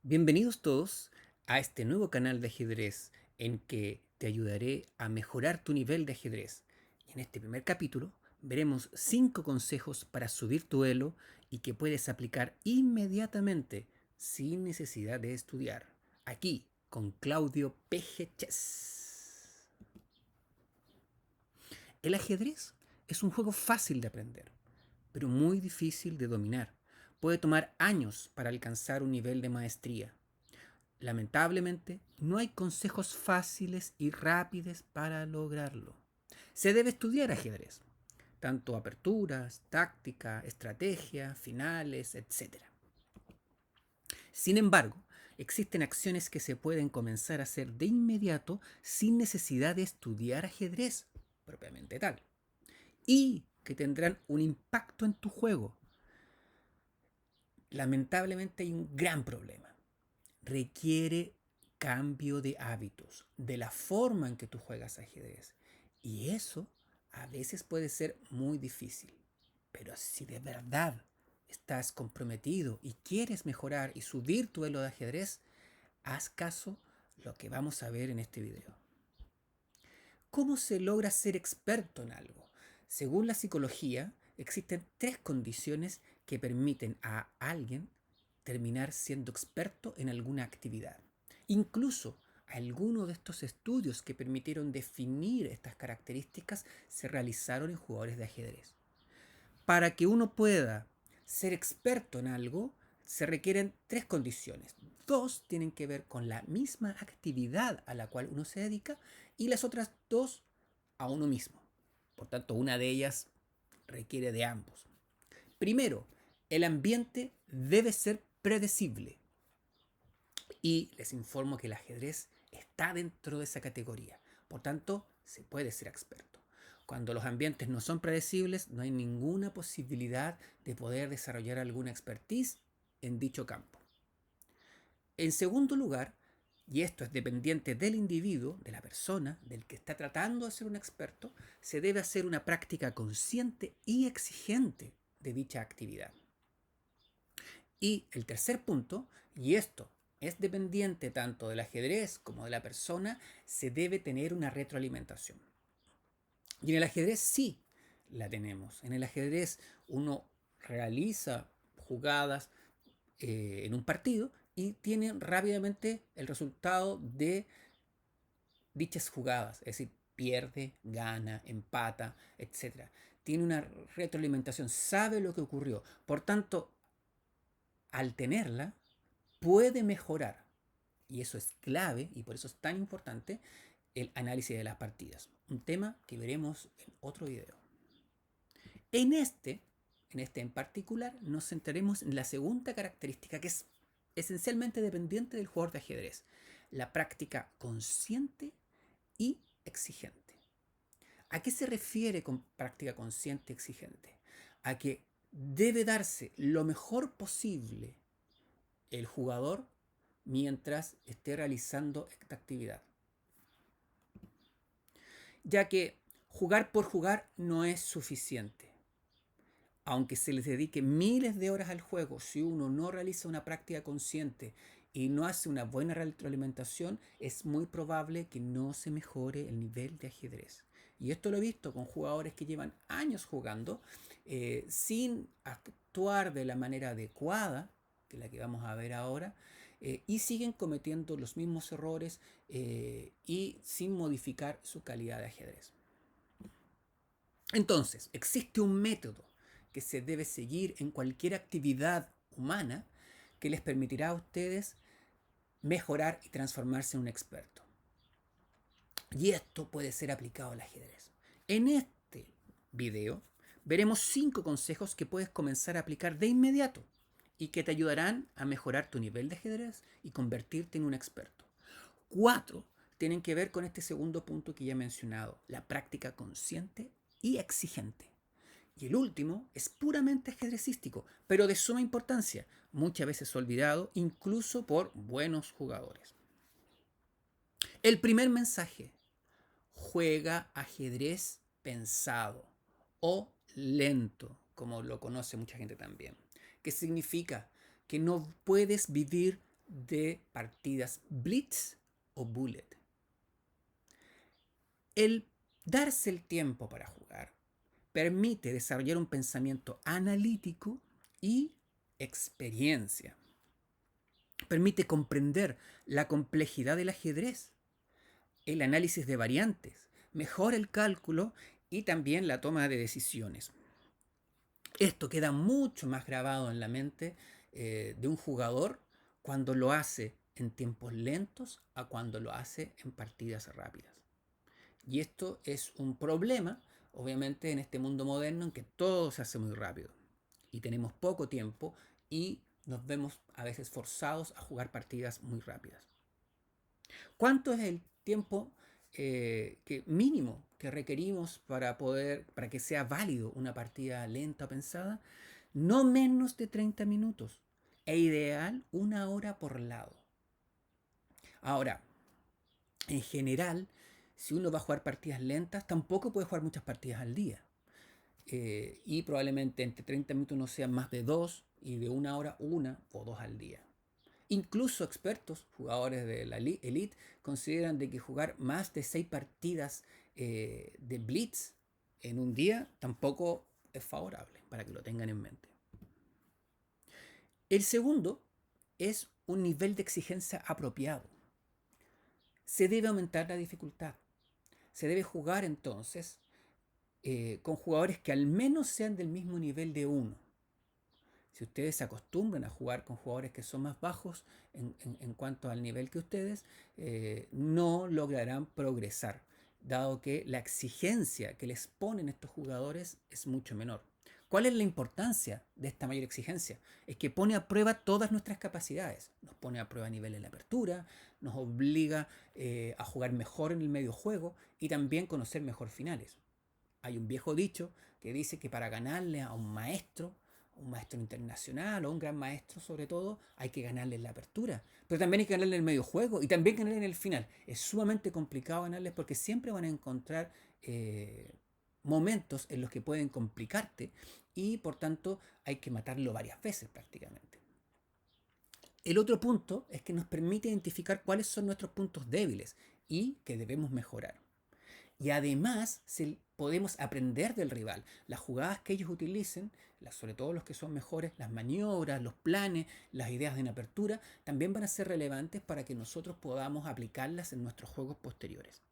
Bienvenidos todos a este nuevo canal de ajedrez en que te ayudaré a mejorar tu nivel de ajedrez. Y en este primer capítulo veremos 5 consejos para subir tu elo y que puedes aplicar inmediatamente sin necesidad de estudiar. Aquí con Claudio PG Chess. El ajedrez es un juego fácil de aprender, pero muy difícil de dominar. Puede tomar años para alcanzar un nivel de maestría. Lamentablemente, no hay consejos fáciles y rápidos para lograrlo. Se debe estudiar ajedrez, tanto aperturas, táctica, estrategia, finales, etc. Sin embargo, existen acciones que se pueden comenzar a hacer de inmediato sin necesidad de estudiar ajedrez propiamente tal, y que tendrán un impacto en tu juego. Lamentablemente hay un gran problema. Requiere cambio de hábitos, de la forma en que tú juegas ajedrez. Y eso a veces puede ser muy difícil. Pero si de verdad estás comprometido y quieres mejorar y subir tu elo de ajedrez, haz caso lo que vamos a ver en este video. ¿Cómo se logra ser experto en algo? Según la psicología, existen 3 condiciones que permiten a alguien terminar siendo experto en alguna actividad. Incluso algunos de estos estudios que permitieron definir estas características se realizaron en jugadores de ajedrez. Para que uno pueda ser experto en algo, se requieren 3 condiciones. 2 tienen que ver con la misma actividad a la cual uno se dedica y las otras 2 a uno mismo. Por tanto, una de ellas requiere de ambos. Primero, el ambiente debe ser predecible. Y les informo que el ajedrez está dentro de esa categoría. Por tanto, se puede ser experto. Cuando los ambientes no son predecibles, no hay ninguna posibilidad de poder desarrollar alguna expertise en dicho campo. En segundo lugar, y esto es dependiente del individuo, de la persona, del que está tratando de ser un experto, se debe hacer una práctica consciente y exigente de dicha actividad. Y el tercer punto, y esto es dependiente tanto del ajedrez como de la persona, se debe tener una retroalimentación. Y en el ajedrez sí la tenemos. En el ajedrez uno realiza jugadas en un partido y tiene rápidamente el resultado de dichas jugadas, es decir, pierde, gana, empata, etc. Tiene una retroalimentación, sabe lo que ocurrió. Por tanto, al tenerla, puede mejorar. Y eso es clave y por eso es tan importante el análisis de las partidas. Un tema que veremos en otro video. En este, en particular, nos centraremos en la segunda característica que es esencialmente dependiente del jugador de ajedrez. La práctica consciente y exigente. ¿A qué se refiere con práctica consciente y exigente? A que debe darse lo mejor posible el jugador mientras esté realizando esta actividad. Ya que jugar por jugar no es suficiente. Aunque se les dedique miles de horas al juego, si uno no realiza una práctica consciente y no hace una buena retroalimentación, es muy probable que no se mejore el nivel de ajedrez. Y esto lo he visto con jugadores que llevan años jugando sin actuar de la manera adecuada, que es la que vamos a ver ahora, y siguen cometiendo los mismos errores y sin modificar su calidad de ajedrez. Entonces, existe un método que se debe seguir en cualquier actividad humana que les permitirá a ustedes mejorar y transformarse en un experto. Y esto puede ser aplicado al ajedrez. En este video veremos 5 consejos que puedes comenzar a aplicar de inmediato y que te ayudarán a mejorar tu nivel de ajedrez y convertirte en un experto. 4 tienen que ver con este segundo punto que ya he mencionado, la práctica consciente y exigente. Y el último es puramente ajedrecístico, pero de suma importancia, muchas veces olvidado incluso por buenos jugadores. El primer mensaje: juega ajedrez pensado o lento, como lo conoce mucha gente también. ¿Qué significa? Que no puedes vivir de partidas blitz o bullet. El darse el tiempo para jugar permite desarrollar un pensamiento analítico y experiencia. Permite comprender la complejidad del ajedrez, el análisis de variantes, mejora el cálculo y también la toma de decisiones. Esto queda mucho más grabado en la mente de un jugador cuando lo hace en tiempos lentos a cuando lo hace en partidas rápidas. Y esto es un problema, obviamente, en este mundo moderno en que todo se hace muy rápido y tenemos poco tiempo y nos vemos a veces forzados a jugar partidas muy rápidas. ¿Cuánto es el tiempo mínimo que requerimos para que sea válido una partida lenta o pensada? No menos de 30 minutos e ideal 1 hora por lado. Ahora, en general, si uno va a jugar partidas lentas, tampoco puede jugar muchas partidas al día. Y probablemente entre 30 minutos no sean más de 2 y de 1 hora 1 o 2 al día. Incluso expertos, jugadores de la Elite, consideran de que jugar más de 6 partidas de Blitz en un día tampoco es favorable, para que lo tengan en mente. El segundo es un nivel de exigencia apropiado. Se debe aumentar la dificultad. Se debe jugar entonces con jugadores que al menos sean del mismo nivel de uno. Si ustedes se acostumbran a jugar con jugadores que son más bajos en cuanto al nivel que ustedes, no lograrán progresar, dado que la exigencia que les ponen estos jugadores es mucho menor. ¿Cuál es la importancia de esta mayor exigencia? Es que pone a prueba todas nuestras capacidades. Nos pone a prueba a nivel en la apertura, nos obliga a jugar mejor en el medio juego y también conocer mejor finales. Hay un viejo dicho que dice que para ganarle a un maestro internacional o un gran maestro sobre todo, hay que ganarle en la apertura. Pero también hay que ganarle en el medio juego y también ganarle en el final. Es sumamente complicado ganarles porque siempre van a encontrar momentos en los que pueden complicarte y por tanto hay que matarlo varias veces prácticamente. El otro punto es que nos permite identificar cuáles son nuestros puntos débiles y que debemos mejorar. Y además podemos aprender del rival. Las jugadas que ellos utilicen, sobre todo los que son mejores, las maniobras, los planes, las ideas de apertura, también van a ser relevantes para que nosotros podamos aplicarlas en nuestros juegos posteriores.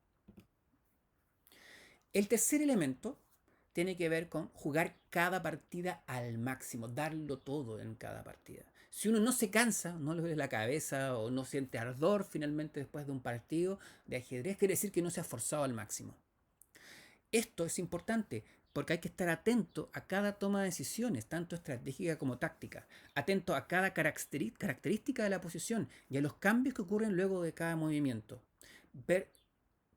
El tercer elemento tiene que ver con jugar cada partida al máximo, darlo todo en cada partida. Si uno no se cansa, no le duele la cabeza o no siente ardor finalmente después de un partido de ajedrez, quiere decir que no se ha esforzado al máximo. Esto es importante porque hay que estar atento a cada toma de decisiones, tanto estratégica como táctica, atento a cada característica de la posición y a los cambios que ocurren luego de cada movimiento. Ver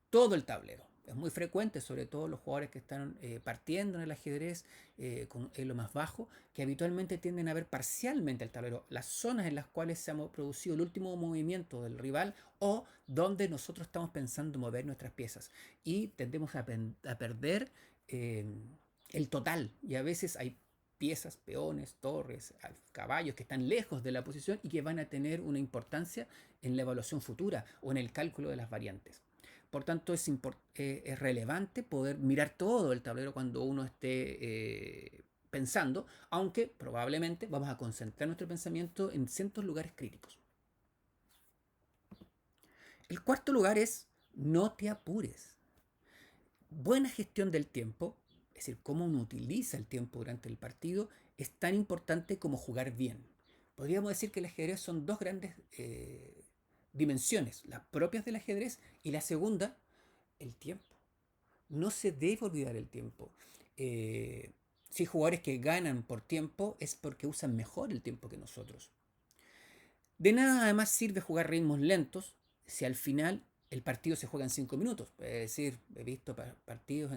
todo el tablero. Es muy frecuente, sobre todo los jugadores que están partiendo en el ajedrez en lo más bajo, que habitualmente tienden a ver parcialmente el tablero, las zonas en las cuales se ha producido el último movimiento del rival o donde nosotros estamos pensando mover nuestras piezas. Y tendemos a perder el total. Y a veces hay piezas, peones, torres, caballos que están lejos de la posición y que van a tener una importancia en la evaluación futura o en el cálculo de las variantes. Por tanto, es relevante poder mirar todo el tablero cuando uno esté pensando, aunque probablemente vamos a concentrar nuestro pensamiento en ciertos lugares críticos. El cuarto lugar es no te apures. Buena gestión del tiempo, es decir, cómo uno utiliza el tiempo durante el partido, es tan importante como jugar bien. Podríamos decir que el ajedrez son dos grandes dimensiones, las propias del ajedrez y la segunda, el tiempo. No se debe olvidar el tiempo. Si hay jugadores que ganan por tiempo es porque usan mejor el tiempo que nosotros. De nada además sirve jugar ritmos lentos si al final el partido se juega en 5 minutos. Es decir, he visto partidos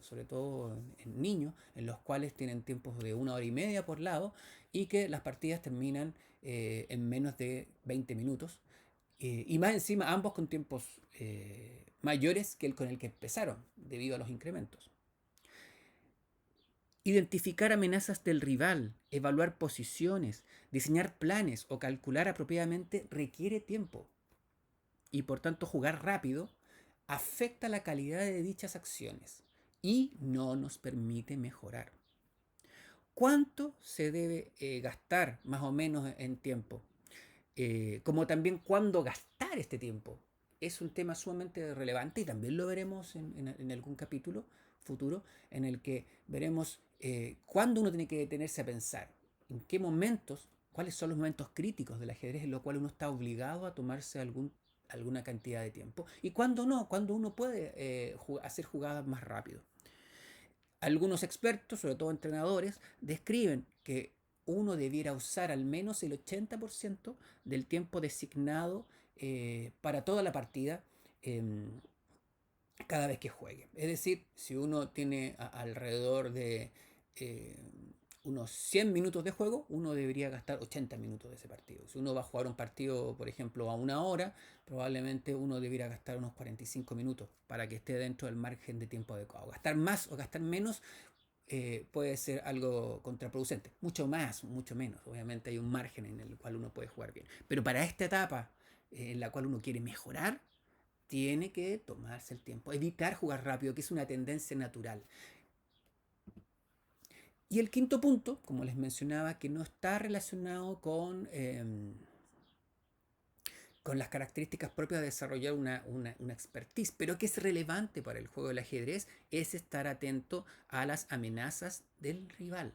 sobre todo en niños, en los cuales tienen tiempos de 1 hora y media por lado y que las partidas terminan en menos de 20 minutos. Y más encima, ambos con tiempos mayores que el con el que empezaron, debido a los incrementos. Identificar amenazas del rival, evaluar posiciones, diseñar planes o calcular apropiadamente requiere tiempo y por tanto jugar rápido afecta la calidad de dichas acciones y no nos permite mejorar. ¿Cuánto se debe gastar más o menos en tiempo? Como también cuándo gastar este tiempo. Es un tema sumamente relevante y también lo veremos en algún capítulo futuro en el que veremos cuándo uno tiene que detenerse a pensar, en qué momentos, cuáles son los momentos críticos del ajedrez en los cuales uno está obligado a tomarse alguna cantidad de tiempo y cuándo no, cuándo uno puede hacer jugadas más rápido. Algunos expertos, sobre todo entrenadores, describen que uno debiera usar al menos el 80% del tiempo designado para toda la partida eh, cada vez que juegue. Es decir, si uno tiene alrededor de eh, unos 100 minutos de juego, uno debería gastar 80 minutos de ese partido. Si uno va a jugar un partido, por ejemplo, a una hora, probablemente uno debería gastar unos 45 minutos para que esté dentro del margen de tiempo adecuado. Gastar más o gastar menos puede ser algo contraproducente. Mucho más, mucho menos. Obviamente hay un margen en el cual uno puede jugar bien. Pero para esta etapa en la cual uno quiere mejorar, tiene que tomarse el tiempo. Evitar jugar rápido, que es una tendencia natural. Y el quinto punto, como les mencionaba, que no está relacionado con las características propias de desarrollar una expertise, pero que es relevante para el juego del ajedrez, es estar atento a las amenazas del rival.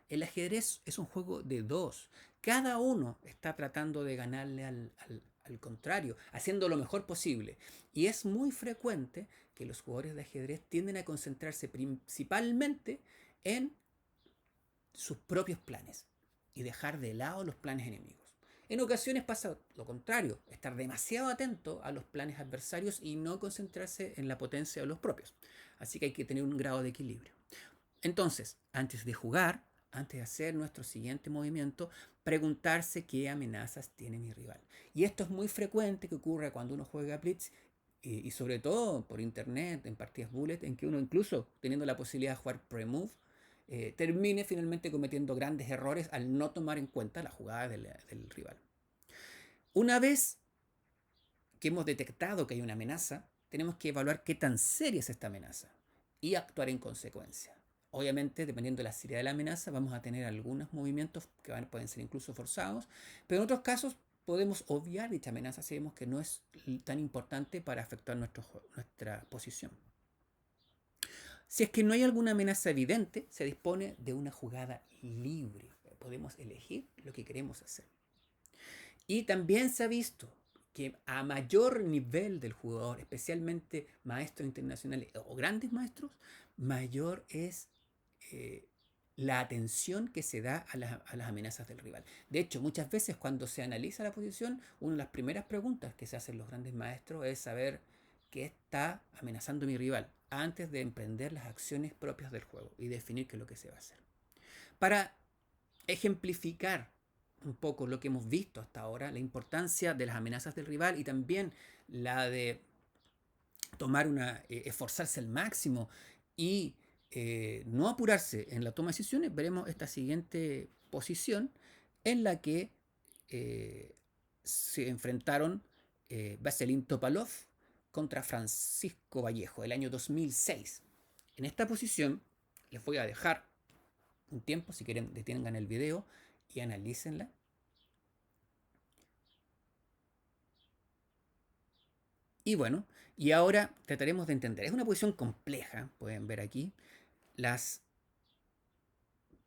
El ajedrez es un juego de dos. Cada uno está tratando de ganarle al contrario, haciendo lo mejor posible. Y es muy frecuente que los jugadores de ajedrez tienden a concentrarse principalmente en sus propios planes y dejar de lado los planes enemigos. En ocasiones pasa lo contrario, estar demasiado atento a los planes adversarios y no concentrarse en la potencia de los propios. Así que hay que tener un grado de equilibrio. Entonces, antes de jugar, antes de hacer nuestro siguiente movimiento, preguntarse qué amenazas tiene mi rival. Y esto es muy frecuente que ocurra cuando uno juega Blitz y sobre todo por internet, en partidas bullet, en que uno incluso teniendo la posibilidad de jugar pre-move, termine finalmente cometiendo grandes errores al no tomar en cuenta la jugada del rival. Una vez que hemos detectado que hay una amenaza, tenemos que evaluar qué tan seria es esta amenaza y actuar en consecuencia. Obviamente, dependiendo de la seriedad de la amenaza, vamos a tener algunos movimientos que pueden ser incluso forzados, pero en otros casos podemos obviar dicha amenaza si vemos que no es tan importante para afectar nuestra posición. Si es que no hay alguna amenaza evidente, se dispone de una jugada libre. Podemos elegir lo que queremos hacer. Y también se ha visto que a mayor nivel del jugador, especialmente maestros internacionales o grandes maestros, mayor es la atención que se da a las amenazas del rival. De hecho, muchas veces cuando se analiza la posición, una de las primeras preguntas que se hacen los grandes maestros es saber qué está amenazando mi rival antes de emprender las acciones propias del juego y definir qué es lo que se va a hacer. Para ejemplificar un poco lo que hemos visto hasta ahora, la importancia de las amenazas del rival y también la de esforzarse al máximo y no apurarse en la toma de decisiones, veremos esta siguiente posición en la que se enfrentaron Vasilín Topalov contra Francisco Vallejo el año 2006. En esta posición les voy a dejar un tiempo, si quieren detengan el video y analícenla. Y bueno, y ahora trataremos de entender. Es una posición compleja, pueden ver aquí. Las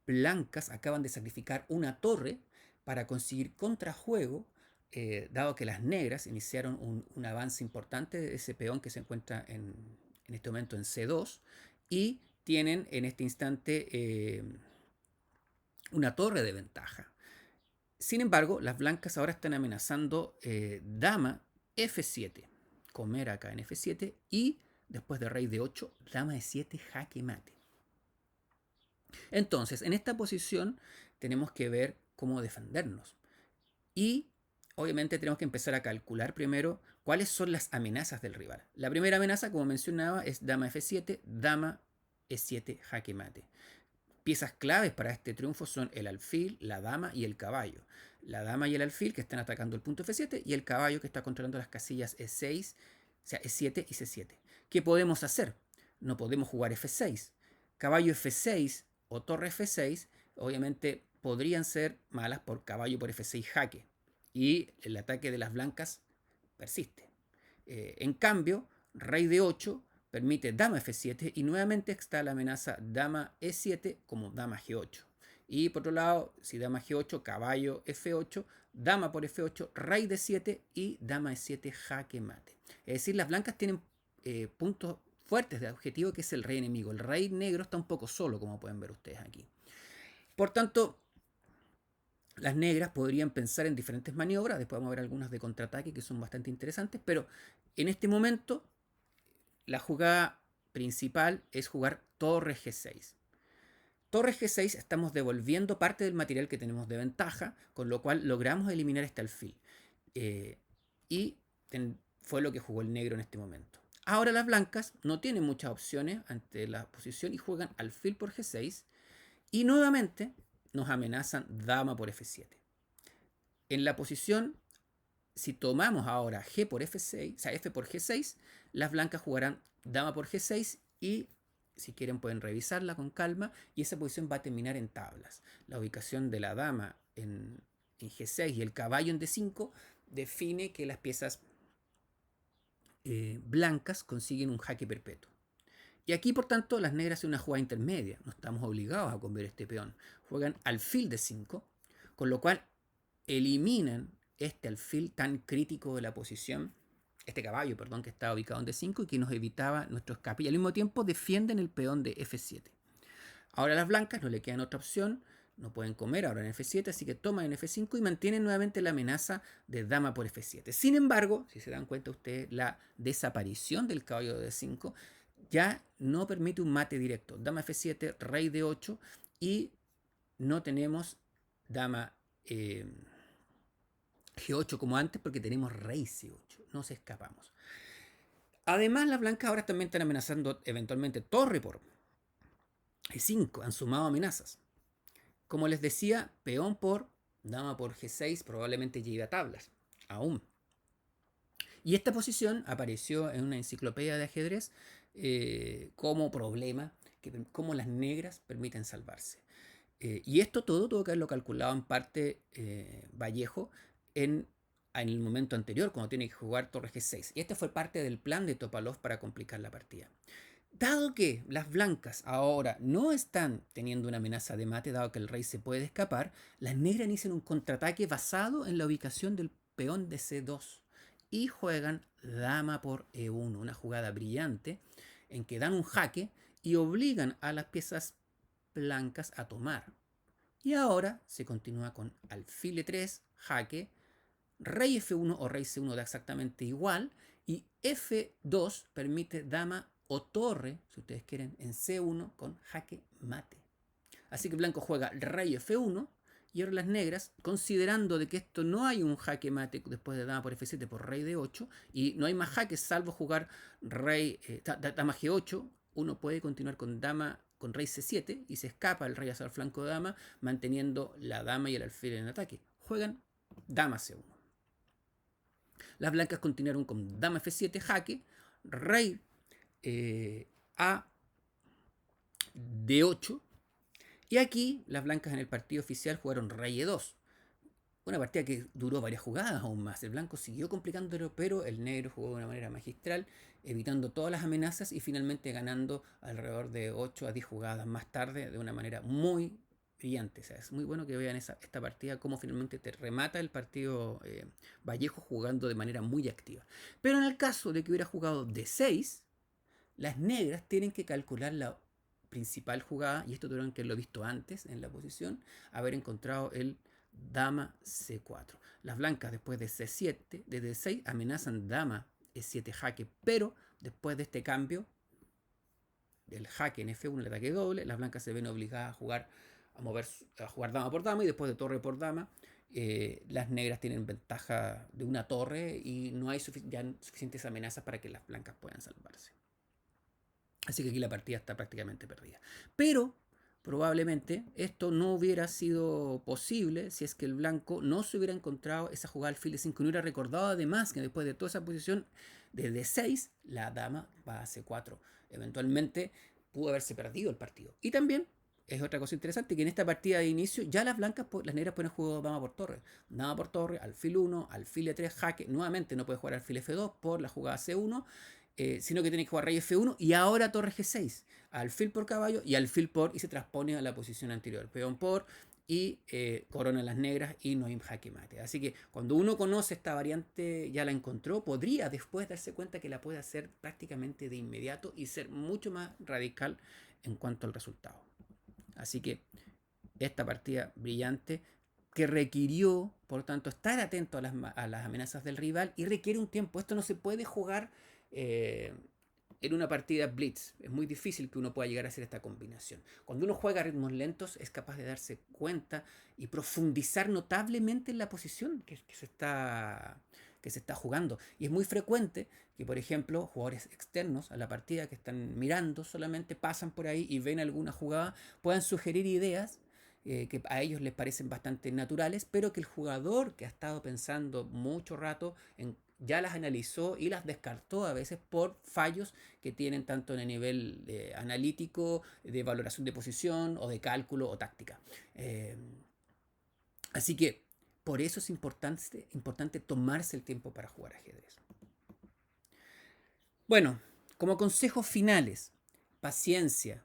blancas acaban de sacrificar una torre para conseguir contrajuego, dado que las negras iniciaron un avance importante de ese peón que se encuentra en este momento en C2 y tienen en este instante una torre de ventaja. Sin embargo, las blancas ahora están amenazando dama F7, comer acá en F7 y después de rey de 8, dama de 7, jaque mate. Entonces, en esta posición tenemos que ver cómo defendernos. Y obviamente tenemos que empezar a calcular primero cuáles son las amenazas del rival. La primera amenaza, como mencionaba, es dama F7, dama E7, jaque mate. piezas claves para este triunfo son el alfil, la dama y el caballo. La dama y el alfil que están atacando el punto F7 y el caballo que está controlando las casillas E6, o sea, E7 y C7. ¿Qué podemos hacer? No podemos jugar F6. Caballo F6 o torre F6 obviamente podrían ser malas por caballo por F6 jaque. Y el ataque de las blancas persiste. En cambio, rey D8 permite dama F7 y nuevamente está la amenaza dama E7 como dama G8. Y por otro lado, si dama G8, caballo F8, dama por F8, rey D7 y dama E7 jaque mate. Es decir, las blancas tienen puntos fuertes de objetivo que es el rey enemigo. El rey negro está un poco solo, como pueden ver ustedes aquí. Por tanto, las negras podrían pensar en diferentes maniobras, después vamos a ver algunas de contraataque que son bastante interesantes, pero en este momento la jugada principal es jugar torre G6. Torre G6 estamos devolviendo parte del material que tenemos de ventaja, con lo cual logramos eliminar este alfil. Y fue lo que jugó el negro en este momento. Ahora las blancas no tienen muchas opciones ante la posición y juegan alfil por G6 y nuevamente nos amenazan dama por F7. En la posición, si tomamos ahora G por F6, o sea, F por G6, las blancas jugarán dama por G6 y si quieren pueden revisarla con calma y esa posición va a terminar en tablas. La ubicación de la dama en G6 y el caballo en D5 define que las piezas blancas consiguen un jaque perpetuo. Y aquí, por tanto, las negras hacen una jugada intermedia. No estamos obligados a comer este peón. Juegan alfil de 5, con lo cual eliminan este alfil tan crítico de la posición, este caballo, perdón, que está ubicado en D5 y que nos evitaba nuestro escape. Y al mismo tiempo defienden el peón de F7. Ahora a las blancas no le quedan otra opción. No pueden comer ahora en F7, así que toman en F5 y mantienen nuevamente la amenaza de dama por F7. Sin embargo, si se dan cuenta ustedes, la desaparición del caballo de D5 ya no permite un mate directo. Dama F7, rey D8 y no tenemos dama G8 como antes porque tenemos rey C8. Nos escapamos. Además, las blancas ahora también están amenazando eventualmente torre por E5. Han sumado amenazas. Como les decía, peón por dama por G6 probablemente lleve a tablas. Aún. Y esta posición apareció en una enciclopedia de ajedrez como problema, cómo las negras permiten salvarse. Y esto todo tuvo que haberlo calculado en parte Vallejo en el momento anterior, cuando tiene que jugar torre G6. Y este fue parte del plan de Topalov para complicar la partida. Dado que las blancas ahora no están teniendo una amenaza de mate, dado que el rey se puede escapar, las negras inician un contraataque basado en la ubicación del peón de C2 y juegan dama por E1, una jugada brillante en que dan un jaque y obligan a las piezas blancas a tomar. Y ahora se continúa con alfil E3, jaque, rey F1 o rey C1 da exactamente igual y F2 permite dama o torre, si ustedes quieren, en C1 con jaque mate. Así que blanco juega rey F1 y ahora las negras, considerando de que esto no hay un jaque mate después de dama por F7 por rey D8 y no hay más jaques salvo jugar rey dama G8, uno puede continuar con dama con rey C7 y se escapa el rey hacia el flanco de dama manteniendo la dama y el alfil en ataque. Juegan dama C1. Las blancas continuaron con dama F7 jaque, rey a D8 y aquí las blancas en el partido oficial jugaron rey E2. Una partida que duró varias jugadas aún más. El blanco siguió complicándolo, pero el negro jugó de una manera magistral, evitando todas las amenazas y finalmente ganando alrededor de 8 a 10 jugadas más tarde de una manera muy brillante. O sea, es muy bueno que vean esta partida, cómo finalmente te remata el partido Vallejo jugando de manera muy activa. Pero en el caso de que hubiera jugado D6, las negras tienen que calcular la principal jugada, y esto tuvieron que haberlo visto antes en la posición, haber encontrado el dama C4. Las blancas después de C7, de D6, amenazan dama E7 jaque, pero después de este cambio del jaque en F1, el ataque doble, las blancas se ven obligadas a jugar dama por dama y después de torre por dama. Las negras tienen ventaja de una torre y no hay ya suficientes amenazas para que las blancas puedan salvarse. Así que aquí la partida está prácticamente perdida. Pero probablemente esto no hubiera sido posible si es que el blanco no se hubiera encontrado esa jugada alfil de 5 y no hubiera recordado además que después de toda esa posición de D6, la dama va a C4. Eventualmente pudo haberse perdido el partido. Y también es otra cosa interesante que en esta partida de inicio ya las blancas, las negras pueden jugar dama por torre. Dama por torre, alfil 1, alfil E3, jaque. Nuevamente no puede jugar alfil F2 por la jugada C1, sino que tiene que jugar rey F1 y ahora torre G6. Alfil por caballo y alfil por y se transpone a la posición anterior. Peón por y corona las negras y no hay jaque mate. Así que cuando uno conoce esta variante, ya la encontró, podría después darse cuenta que la puede hacer prácticamente de inmediato y ser mucho más radical en cuanto al resultado. Así que esta partida brillante que requirió, por tanto, estar atento a las amenazas del rival y requiere un tiempo. Esto no se puede jugar en una partida blitz. Es muy difícil que uno pueda llegar a hacer esta combinación. Cuando uno juega a ritmos lentos es capaz de darse cuenta y profundizar notablemente en la posición que se está jugando. Y es muy frecuente que, por ejemplo, jugadores externos a la partida que están mirando solamente pasan por ahí y ven alguna jugada, puedan sugerir ideas que a ellos les parecen bastante naturales, pero que el jugador que ha estado pensando mucho rato ya las analizó y las descartó a veces por fallos que tienen tanto en el nivel analítico, de valoración de posición o de cálculo o táctica. Así que por eso es importante tomarse el tiempo para jugar ajedrez. Bueno, como consejos finales, paciencia.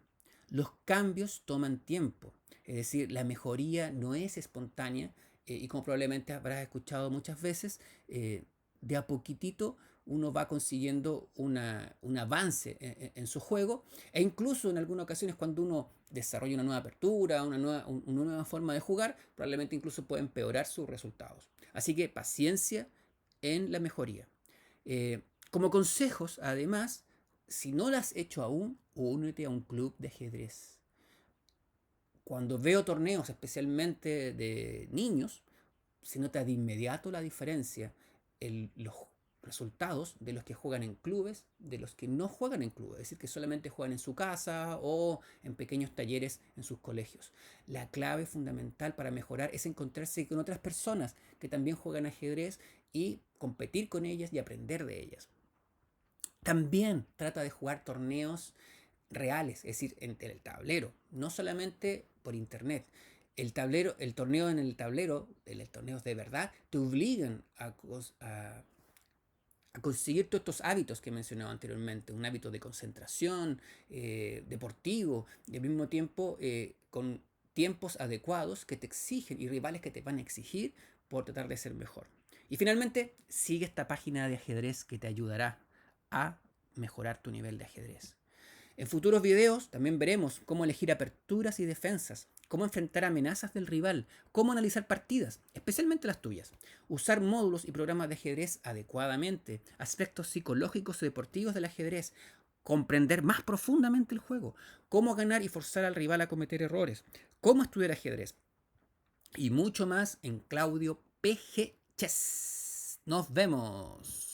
Los cambios toman tiempo. Es decir, la mejoría no es espontánea y como probablemente habrás escuchado muchas veces, de a poquitito uno va consiguiendo un avance en su juego e incluso en algunas ocasiones cuando uno desarrolla una nueva apertura, una nueva forma de jugar, probablemente incluso puede empeorar sus resultados. Así que paciencia en la mejoría. Como consejos, además, si no lo has hecho aún, únete a un club de ajedrez. Cuando veo torneos, especialmente de niños, se nota de inmediato la diferencia en los resultados de los que juegan en clubes, de los que no juegan en clubes, es decir, que solamente juegan en su casa o en pequeños talleres en sus colegios. La clave fundamental para mejorar es encontrarse con otras personas que también juegan ajedrez y competir con ellas y aprender de ellas. También trata de jugar torneos reales, es decir, en el tablero, no solamente por internet. El torneo en el tablero, los torneos de verdad, te obligan a conseguir todos estos hábitos que mencionaba anteriormente, un hábito de concentración, deportivo, y al mismo tiempo con tiempos adecuados que te exigen y rivales que te van a exigir por tratar de ser mejor. Y finalmente, sigue esta página de ajedrez que te ayudará a mejorar tu nivel de ajedrez. En futuros videos también veremos cómo elegir aperturas y defensas, cómo enfrentar amenazas del rival, cómo analizar partidas, especialmente las tuyas, usar módulos y programas de ajedrez adecuadamente, aspectos psicológicos y deportivos del ajedrez, comprender más profundamente el juego, cómo ganar y forzar al rival a cometer errores, cómo estudiar ajedrez y mucho más en Claudio PG Chess. Nos vemos.